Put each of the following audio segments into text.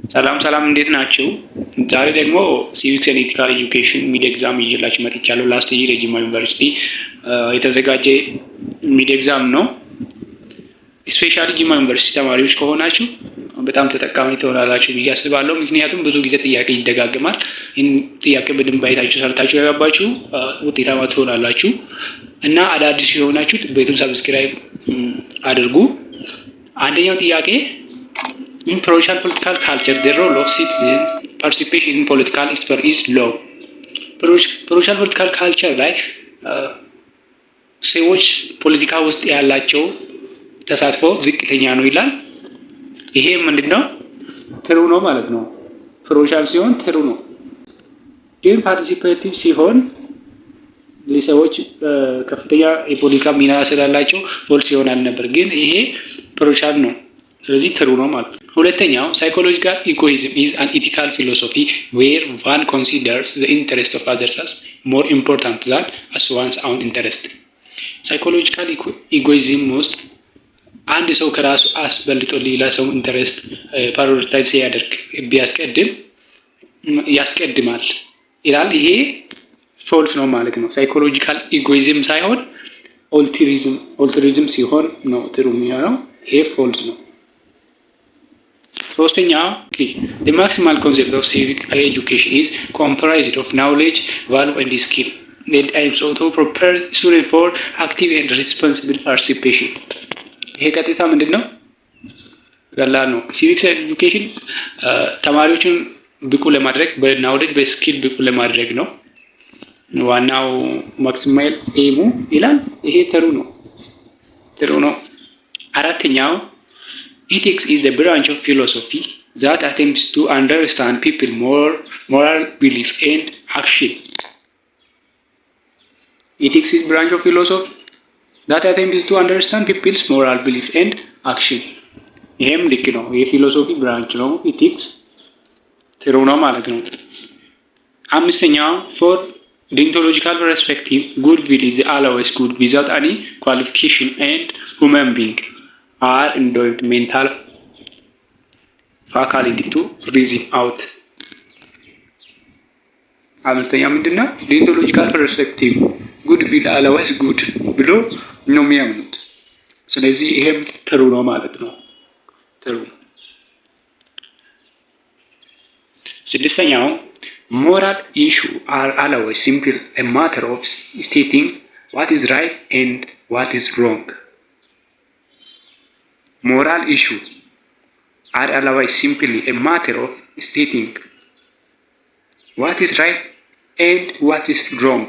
ሰላም ሰላም፣ እንዴት ናችሁ? ዛሬ ደግሞ ሲቪክስ ኤንድ ኢቲካል ኤጁኬሽን ሚድ ኤግዛም ይዤላችሁ መጥቻለሁ። ላስት ይር የጅማ ዩኒቨርሲቲ የተዘጋጀ ሚድ ኤግዛም ነው። ስፔሻሊ ጅማ ዩኒቨርሲቲ ተማሪዎች ከሆናችሁ በጣም ተጠቃሚ ትሆናላችሁ ብዬ አስባለሁ። ምክንያቱም ብዙ ጊዜ ጥያቄ ይደጋግማል። ይህን ጥያቄ በደንብ አይታችሁ ሰርታችሁ ያገባችሁ ውጤታማ ትሆናላችሁ እና አዳዲስ የሆናችሁት ቤቱን ሰብስክራይብ አድርጉ። አንደኛው ጥያቄ in Croatian political culture, the role of citizens' participation in political sphere is low. Croatian political culture ላይ ሰዎች ፖለቲካ ውስጥ ያላቸው ተሳትፎ ዝቅተኛ ነው ይላል። ይሄ ምንድነው? ትሩ ነው ማለት ነው። ፕሮሻል ሲሆን ትሩ ነው፣ ግን ፓርቲሲፔቲቭ ሲሆን ለሰዎች ከፍተኛ የፖለቲካ ሚና ስላላቸው ፎልስ ይሆናል ነበር። ግን ይሄ ፕሮሻል ነው፣ ስለዚህ ትሩ ነው ማለት ነው። ሁለተኛው ሳይኮሎጂካል ኢጎይዝም ኢዝ አን ኢቲካል ፊሎሶፊ ዌር ዋን ኮንሲደርስ ዘ ኢንተረስት ኦፍ አዘርስ አስ ሞር ኢምፖርታንት ዛን አስ ዋንስ አውን ኢንተረስት። ሳይኮሎጂካል ኢጎይዝም ውስጥ አንድ ሰው ከራሱ አስበልጦ ሌላ ሰው ኢንተረስት ፕራዮሪታይዝ ሲያደርግ ቢያስቀድም ያስቀድማል ይላል። ይሄ ፎልስ ነው ማለት ነው። ሳይኮሎጂካል ኢጎይዝም ሳይሆን ኦልትሪዝም ሲሆን ነው ትሩ የሚሆነው። ይሄ ፎልስ ነው። ሶስተኛው the maximal concept of civic education is comprised of knowledge, value and skill that aims to prepare students for active and responsible participation። ይሄ ቀጥታ ምንድነው? ቀላል ነው። ሲቪክስ ኤጁኬሽን ተማሪዎችን ብቁ ለማድረግ በናውሌጅ በስኪል ብቁ ለማድረግ ነው ዋናው ማክሲማል ኤሙ ይላል። ይሄ ትሩ ነው። አራተኛው ethics is the branch of philosophy that attempts to understand people's moral belief and action. Ethics is branch of philosophy that attempts to understand people's moral belief and action. ይሄም ልክ ነው። የፊሎሶፊ ብራንች ነው ኢቲክስ። ትሩ ነው ማለት ነው። አምስተኛው for deontological perspective good will is always good without any qualification and human being are endowed mental faculty to reason out። አምስተኛ ምንድነው? ዲኦንቶሎጂካል ፐርስፔክቲቭ ጉድ ዊል አላዌስ ጉድ ብሎ ነው የሚያምኑት። ስለዚህ ይሄም ትሩ ነው ማለት ነው። ትሩ። ስድስተኛው moral issue are always simple a matter of stating what is right and what is wrong. Moral issues are otherwise simply a matter of stating what is right and what is wrong.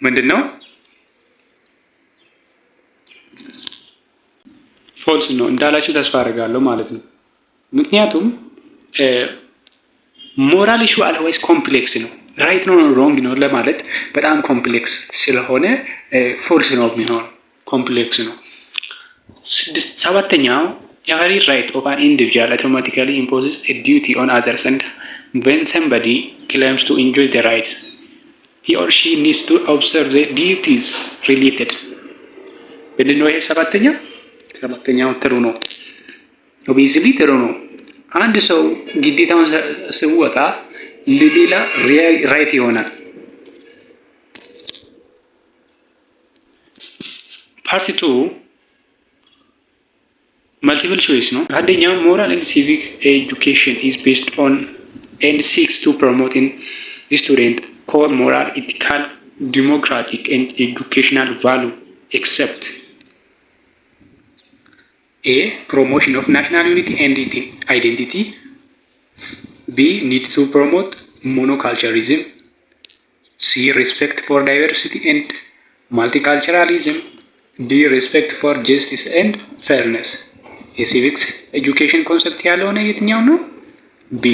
ምንድነው? ፎልስ ነው እንዳላችሁ ተስፋ አደርጋለሁ ማለት ነው። ምክንያቱም ሞራል ኢሹ አልዌይስ ኮምፕሌክስ ነው። ራይት ነው ሮንግ ነው ለማለት በጣም ኮምፕሌክስ ስለሆነ ፎልስ ነው የሚሆነው። ኮምፕሌክስ ነው። ሰባተኛው every right of an individual automatically imposes a duty on others and when somebody claims to enjoy the rights he or she needs to observe the duties related. ምንድነው ይሄ? ሰባተኛው ትሩ ነው። ኦብቪየስሊ ትሩ ነው። አንድ ሰው ግዴታውን ሲወጣ ለሌላ ራይት ይሆናል። ፓርት 2 multiple choice ነው። አንደኛው moral and civic education is based on and seeks to promote in student core moral, ethical, democratic and educational value except A. promotion of national unity and identity, B. need to promote monoculturalism, C. respect for diversity and multiculturalism, D. respect for justice and fairness. የሲቪክስ ኤጁኬሽን ኮንሰፕት ያለው ነው የትኛው ነው? ቢ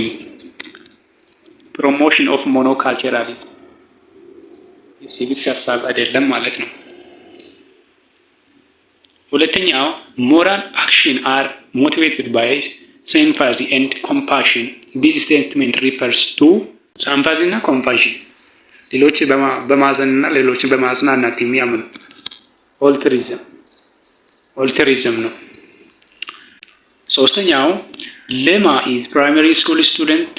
ፕሮሞሽን ኦፍ ሞኖካልቸራሊዝም የሲቪክስ ሀሳብ አይደለም ማለት ነው። ሁለተኛው ሞራል አክሽን አር ሞቲቬትድ ባይ ሲምፓቲ ኤንድ ኮምፓሽን ዲስ ስቴትመንት ሪፈርስ ቱ ሲምፓቲ እና ኮምፓሽን ሌሎች በማዘንና ሌሎችን በማጽናናት የሚያምኑ ኦልትሪዝም ነው። ሶስተኛው Lema is primary school student.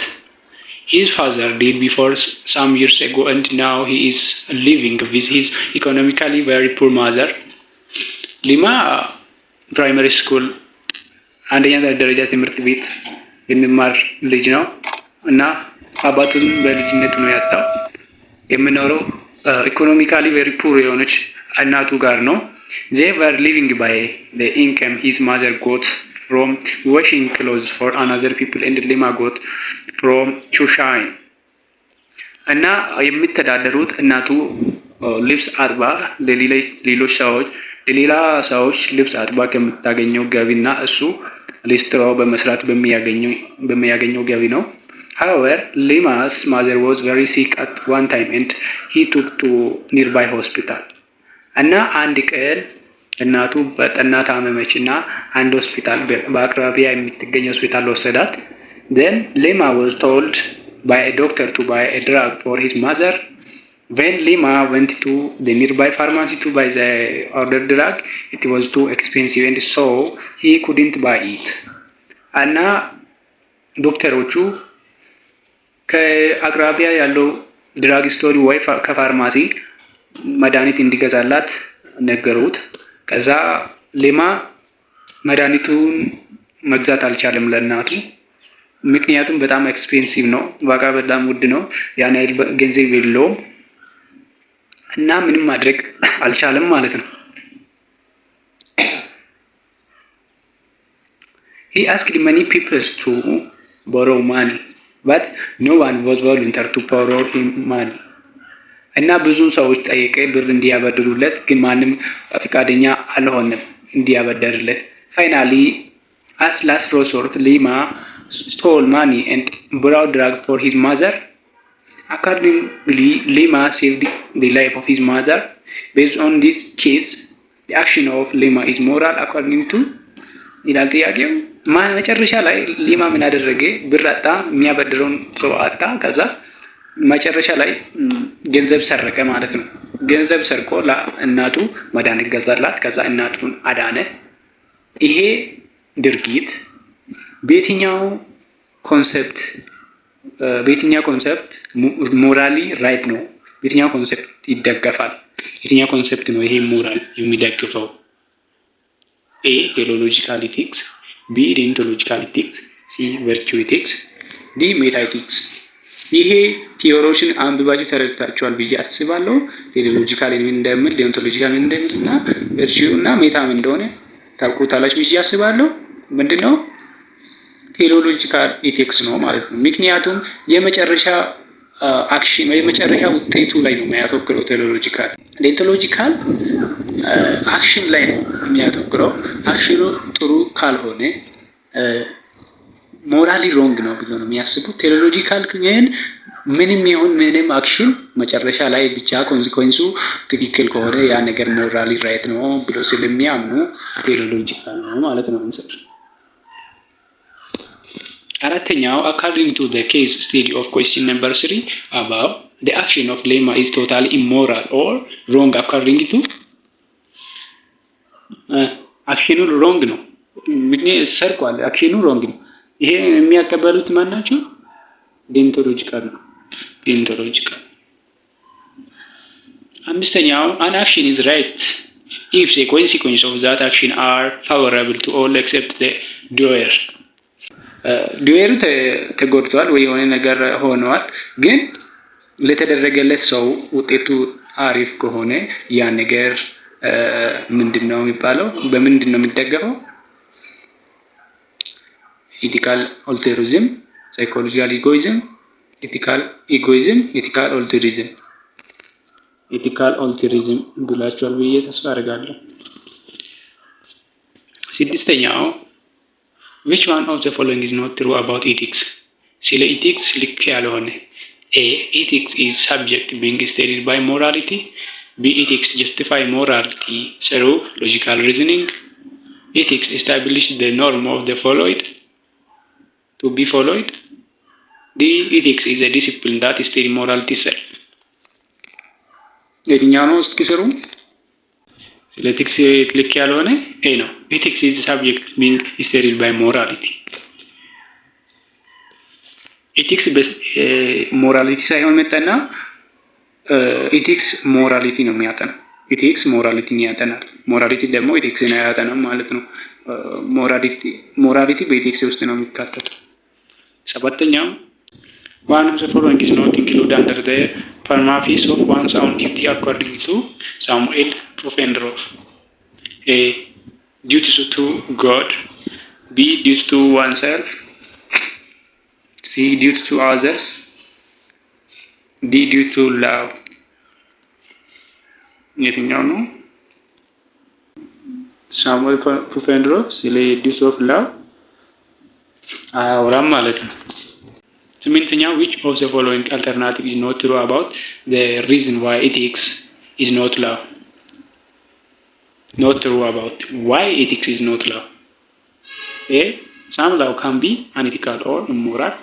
His father died before some years ago and now he is living with his economically very poor mother. ሊማ ፕራይመሪ ስኩል አንደኛ ደረጃ ትምህርት ቤት የሚማር ልጅ ነው እና አባቱን በልጅነቱ ነው ያጣው። የሚኖረው ኢኮኖሚካሊ ቬሪ ፑር የሆነች እናቱ ጋር ነው። They were living by the income his mother got from washing clothes for another people and Lema got from Chushine. እና የሚተዳደሩት እናቱ ልብስ አጥባ ለሌላ ሰዎች ልብስ አጥባ ከምታገኘው ገቢና እሱ ሊስትሮ በመስራት በሚያገኘው ገቢ ነው። However, Lema's mother was very sick at one time and he took to nearby hospital. እና አንድ ቀን እናቱ በጠና ታመመች እና አንድ ሆስፒታል በአቅራቢያ የምትገኝ ሆስፒታል ወሰዳት። Then Lema was told by a doctor to buy a drug for his mother. When Lema went to the nearby pharmacy to buy the ordered drug, it was too expensive and so he couldn't buy it. እና ዶክተሮቹ ከአቅራቢያ ያለው ድራግ ስቶሪ ወይ ከፋርማሲ መድኃኒት እንዲገዛላት ነገሩት። ከዛ ሌማ መድኃኒቱን መግዛት አልቻለም ለእናቱ። ምክንያቱም በጣም ኤክስፔንሲቭ ነው፣ ዋጋ በጣም ውድ ነው። ያን ያህል ገንዘብ የለውም እና ምንም ማድረግ አልቻለም ማለት ነው። He asked many people to borrow money, but no one was volunteer to borrow him money. እና ብዙ ሰዎች ጠየቀ ብር እንዲያበድሩለት፣ ግን ማንም ፈቃደኛ አልሆነም እንዲያበደርለት። Finally, as last resort, Lema stole money and borrowed drug for his mother. Accordingly, Lema saved the life of his mother. Based on this case, the action of Lema is moral according to ይላል ጥያቄው። መጨረሻ ላይ ሊማ ምን አደረገ? ብር አጣ፣ የሚያበድረውን ሰው አጣ። ከዛ መጨረሻ ላይ ገንዘብ ሰረቀ ማለት ነው። ገንዘብ ሰርቆ ለእናቱ መድኃኒት ገዛላት። ከዛ እናቱን አዳነ። ይሄ ድርጊት በየትኛው ኮንሰፕት ሞራሊ ራይት ነው? በየትኛው ኮንሰፕት ይደገፋል? የትኛው ኮንሰፕት ነው ይሄ ሞራል የሚደግፈው? ኤ ቴዎሎጂካል ኢቲክስ፣ ቢ ዲንቶሎጂካል ኢቲክስ፣ ሲ ቨርቹ ኢቲክስ፣ ዲ ሜታ ኢቲክስ። ይሄ ቲዮሪዎችን አንብባችሁ ተረድታችኋል ብዬ አስባለሁ። ቴዎሎጂካል ምን እንደምል፣ ዲንቶሎጂካል ምን እንደምል እና ቨርቹ እና ሜታ ምን እንደሆነ ታውቁታላችሁ ብዬ አስባለሁ። ምንድነው ቴዎሎጂካል ኢቲክስ ነው ማለት ነው። ምክንያቱም የመጨረሻ አክሽን የመጨረሻ ውጤቱ ላይ ነው የሚያተኩረው። ቴዎሎጂካል ዲንቶሎጂካል አክሽን ላይ ነው የሚያተኩረው። አክሽኑ ጥሩ ካልሆነ ሞራሊ ሮንግ ነው ብሎ ነው የሚያስቡት። ቴዎሎጂካል ግን ምንም ይሁን ምንም አክሽን መጨረሻ ላይ ብቻ ኮንሲኩዌንሱ ትክክል ከሆነ ያ ነገር ሞራሊ ራይት ነው ብሎ ስለሚያምኑ ቴዎሎጂካል ነው ማለት ነው። እንሰር አራተኛው according to the case study of question number 3 about the action of Lema is totally immoral or wrong according to አክሽኑ ሮንግ ነው። ምክንያቱም ሰርቋል፣ አክሽኑ ሮንግ ነው። ይሄ የሚያቀበሉት ማን ናቸው? ዲንቶሎጂካል ነው። ዲንቶሎጂካል። አምስተኛው an action is right if the consequences of that action are favorable to all except the doer. ዶየሩ ተጎድቷል ወይ የሆነ ነገር ሆኗል፣ ግን ለተደረገለት ሰው ውጤቱ አሪፍ ከሆነ ያ ነገር ምንድነው የሚባለው? በምንድነው የሚደገፈው? ኢቲካል ኦልተሪዝም፣ ሳይኮሎጂካል ኢጎይዝም፣ ኢቲካል ኢጎይዝም፣ ኢቲካል ኦልተሪዝም። ኢቲካል ኦልተሪዝም ብላችኋል ብዬ ተስፋ አደርጋለሁ። ስድስተኛው which one of the following is not true about ethics? ስለ ኢቲክስ ልክ ያልሆነ A. Ethics is subject being studied by morality. B. Ethics justify morality through logical reasoning. Ethics establish the norm of the followed to be followed. D. Ethics is a discipline that study morality itself. የትኛው ነው እስኪ ስሩ? ስለ ኤቲክስ ልክ ያልሆነ ኤ ነው። ኤቲክስ ኢዝ ሳብጀክት ቢንግ ስቴሪድ ባይ ሞራሊቲ። ኤቲክስ ሞራሊቲ ሳይሆን መጠና ኤቲክስ ሞራሊቲ ነው የሚያጠናው። ኤቲክስ ሞራሊቲን ያጠናል። ሞራሊቲ ደግሞ ኤቲክስን አያጠናም ማለት ነው። ሞራሊቲ በኤቲክስ ውስጥ ነው የሚካተተው። ሰባተኛው one of the following is not included under the prima facie of one's own duty according to Samuel Pufendorf. A. Duty to God. B. Duty to oneself. C. Duty to others. D. Duty to love. የትኛው ነው? ሳሙኤል ፑፌንድሮፍ ስለ ዲዩቲ ኦፍ ላቭ አያወራም ማለት ነው። ስምንተኛው which of the following alternative is not true about the reason why ethics is not love? Not true about why ethics is not love. A. Some love can be unethical or immoral.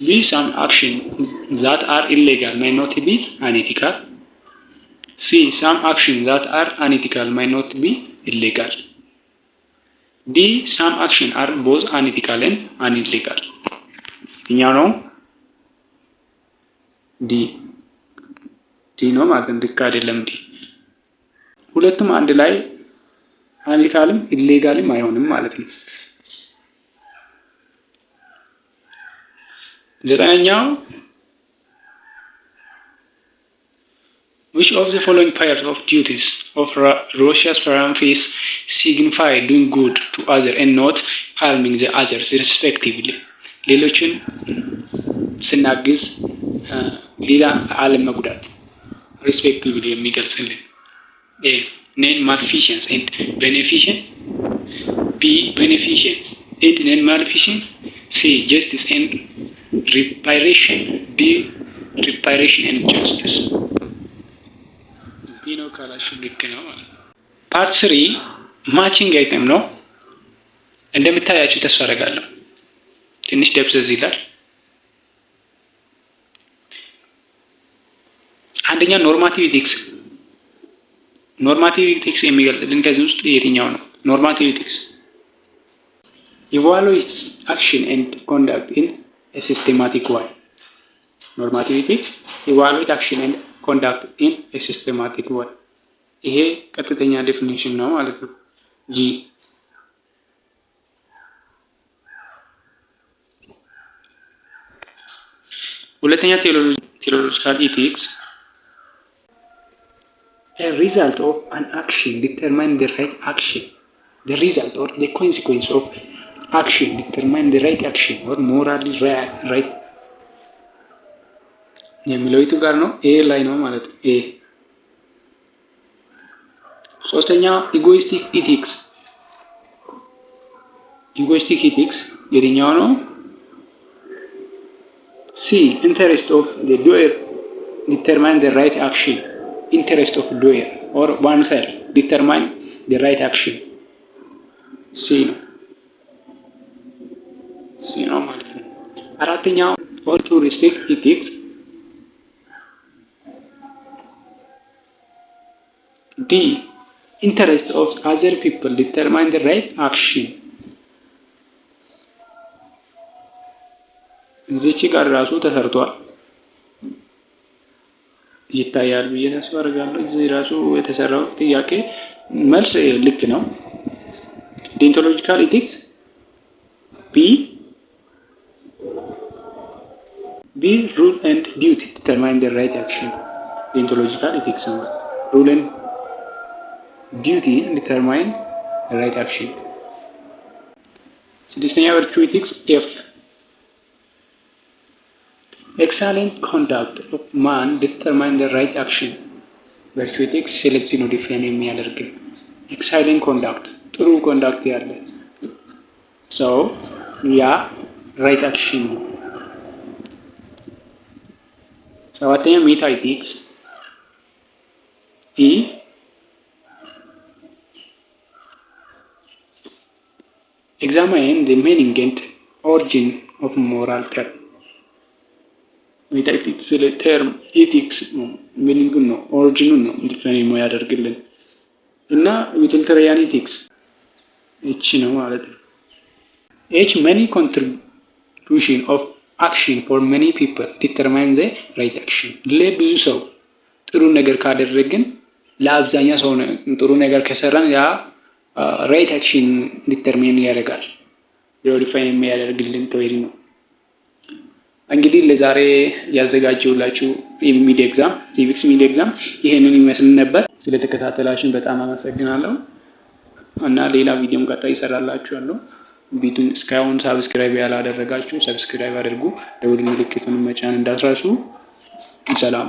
B. Some action that are illegal may not be unethical. C. Some actions that are unethical may not be illegal. D. Some actions are both unethical and unillegal. የትኛው ነው? ዲ ነው ማለት ነው። ልክ አይደለም። ዲ ሁለቱም አንድ ላይ አንኢቲካልም ኢሌጋልም አይሆንም ማለት ነው። ዘጠነኛው which of the following pairs of duties of Russia's prima facie signify doing good to others and not harming the others respectively? ሌሎችን ስናግዝ ሌላ አለመጉዳት ሪስፔክቲቭሊ የሚገልጽልን። ኤ ኔን ማልፊሽንስ ኤንድ ቤኔፊሽን። ቢ ቤኔፊሽን ኤንድ ኔን ማልፊሽንስ። ሲ ጀስቲስ ኤንድ ሪፓሬሽን። ዲ ሪፓሬሽን ኤንድ ጀስቲስ። ቢ ነው ካላችሁ ልክ ነው ማለት ነው። ፓርት 3 ማቺንግ አይተም ነው። እንደምታያችሁ ተስፋ አደርጋለሁ። ትንሽ ደብዘዝ ይላል። አንደኛ ኖርማቲቭ ኢቲክስ። ኖርማቲቭ ኢቲክስ የሚገልጽልን ከዚህ ውስጥ የትኛው ነው? ኖርማቲቭ ኢቲክስ ኢቫሉዌት አክሽን ኤንድ ኮንዳክት ኢን ኤ ሲስቴማቲክ ዋይ። ኖርማቲቭ ኢቲክስ ኢቫሉዌት አክሽን ኤንድ ኮንዳክት ኢን ኤ ሲስቴማቲክ ዋይ። ይሄ ቀጥተኛ ዴፊኒሽን ነው ማለት ነው። ጂ ሁለተኛ ቴዎሎጂካል ኢቲክስ a result of an action determine the right action. The result or the consequence of action determine the right action or morally right የሚለው የቱ ጋር ነው? ኤ ላይ ነው ማለት ነው። ኤ ሶስተኛ ኢጎይስቲክ ኢቲክስ። ኢጎይስቲክ ኢቲክስ የትኛው ነው? ሲ ኢንተረስት ኦፍ the doer determine the right action. Interest of doer or oneself determine the right action. ሲ ነው ማለት ነው። አራተኛው ኦልትሩይስቲክ ኢቲክስ። ዲ ኢንተረስት ኦፍ other people determine the right action. እዚች ጋር ራሱ ተሰርቷል ይታያል ብዬ ተስፋ አደርጋለሁ። እዚህ ራሱ የተሰራው ጥያቄ መልስ ልክ ነው። ዲንቶሎጂካል ኢቲክስ ቢ ሩል ኤንድ ዲዩቲ ዲተርማይን ዘ ራይት አክሽን። ዲንቶሎጂካል ኢቲክስ ነው። ሩል ኤንድ ዲዩቲ ዲተርማይን ዘ ራይት አክሽን። ስድስተኛ ቨርቹ ኢቲክስ ኤፍ excellent conduct of man determine the right action. ቨርቹ ኢቲክስ ስለዚህ ነው ዲፋይን የሚያደርገው። excellent conduct ጥሩ ኮንዳክት ያለ ሰው ያ ራይት አክሽን ነው። ሰባተኛ ሜታ ኢቲክስ ኢ examine the meaning and origin of moral term. ሜታ ኢቲክስ ተርም ኢቲክስ ነው፣ ሚኒንጉን ነው፣ ኦሪጂኑን ነው ዲፋይን የሚያደርግልን። እና ዩቲሊታሪያን ኢቲክስ እቺ ነው ማለት ነው። ኤች መኒ ኮንትሪቢዩሽን ኦፍ አክሽን ፎር መኒ ፒፕል ዲተርማይን ዘ ራይት አክሽን። ለብዙ ሰው ጥሩ ነገር ካደረግን ለአብዛኛው ሰው ጥሩ ነገር ከሰራን ያ ራይት አክሽን ዲተርሚን ያደርጋል። ዲፋይን የሚያደርግልን ቴዎሪ ነው። እንግዲህ ለዛሬ ያዘጋጀሁላችሁ የሚድ ኤግዛም ሲቪክስ ሚድ ኤግዛም ይሄንን ይመስል ነበር። ስለተከታተላችሁን በጣም አመሰግናለሁ እና ሌላ ቪዲዮም ቀጣይ ይሰራላችኋለሁ። ቪዲዮን እስካሁን ሳብስክራይብ ያላደረጋችሁ ሰብስክራይብ አድርጉ። ደውል ምልክቱን መጫን እንዳትረሱ። ሰላም